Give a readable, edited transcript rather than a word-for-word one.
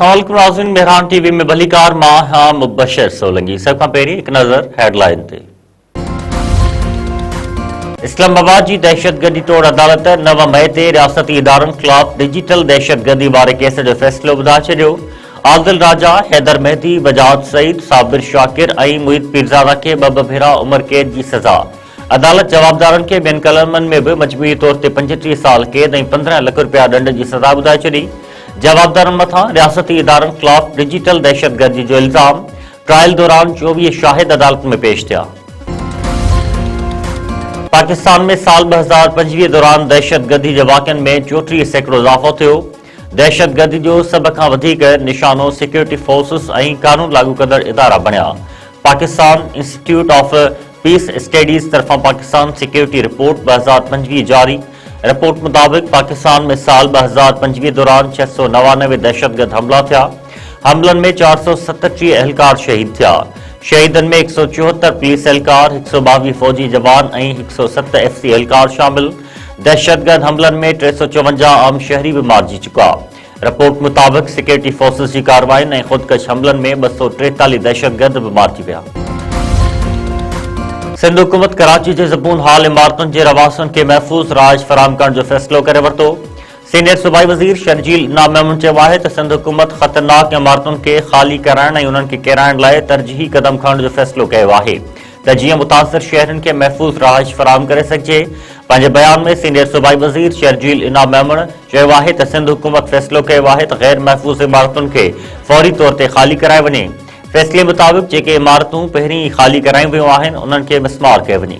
अस्सलामुअलैकुम नाज़रीन, मेहरान टीवी में भलीकार मां मुबशर सोलंगी। सब खां पहिरीं हिकु नज़र हेडलाइन ते। इस्लामाबाद जी दहशतगर्दी तोड़ अदालत 9 मई ते रियासती इदारनि ख़िलाफ़ डिजिटल दहशतगर्दी वारे केस जो फ़ैसिलो ॿुधाए छॾियो। आदिल राजा, हैदर मेहदी, बजाज सईद, साबिर शाकिर ऐं मुईद पीरज़ादा खे ॿ भेरा उमिरि कैद जी सज़ा। अदालत जवाबदारनि खे ॿियनि कलमनि में बि मजबूरी तौर ते 35 साल कैद ऐं 15 लाख रुपया दंड जी सज़ा ॿुधाए छॾी। जवाबदारनि मथां रियासती इदारनि ख़िलाफ़ डिजिटल दहशतगर्दी जो इल्ज़ाम। ट्रायल दौरान 24 शाहिद अदालत में पेश थिया। पाकिस्तान में साल 2025 दौरान दहशतगर्दी जे वाक़िअनि में 34 सैकड़ो इज़ाफ़ो थियो। दहशतगर्दी जो सभ खां वधीक निशानो सिक्योरिटी फोर्सिस ऐं कानून लागू कंदड़ इदारा बणिया। Pakistan institute of peace studies तरफ़ां पाकिस्तान सिक्योरिटी रिपोर्ट 2025 जारी। रिपोर्ट मुताबिक पाकिस्तान में साल 2025 दौरान 699 दहशतगर्द हमला थिया। हमलनि में 437 एहलकार शहीद थिया। शहीदनि में 174 पुलिस एहलकार, 122 फौजी जवान ऐं 107 FC एहलकार शामिल। दहशतगर्द हमलनि में 354 आम शहरी भी मारिजी चुका। रिपोर्ट मुताबिक सिक्योरिटी फोर्सिस की कार्रवाइनि ऐं ख़ुदकश हमलनि में 243 दहशतगर्द भी मारिजी विया। सिंध हुकूमत कराची जे ज़बून हाल इमारतुनि जे रवासनि खे महफ़ूज़ राज फराहम करण जो फ़ैसिलो करे वरितो। सीनियर सूबाई वज़ीर शर्जील इनाम मेमून चयो आहे त सिंध हुकूमत ख़तरनाक इमारतुनि खे ख़ाली कराइण ऐं उन्हनि खे किराइण लाइ तरजीही क़दम खणण जो फ़ैसिलो कयो आहे त जीअं मुतासिर शहरनि खे महफ़ूज़ रहाइश फराहम करे सघिजे। पंहिंजे बयान में सीनियर सूबाई वज़ीर शर्जील इनाम मेमून चयो आहे त सिंध हुकूमत फ़ैसिलो कयो आहे त ग़ैर महफ़ूज़ इमारतुनि खे फ़ौरी तौर ते ख़ाली कराए वञे। फ़ैसिले मुताबिक़ जेके इमारतूं पहिरीं ई ख़ाली करायूं वियूं आहिनि उन्हनि खे मिसमार कयो वञे।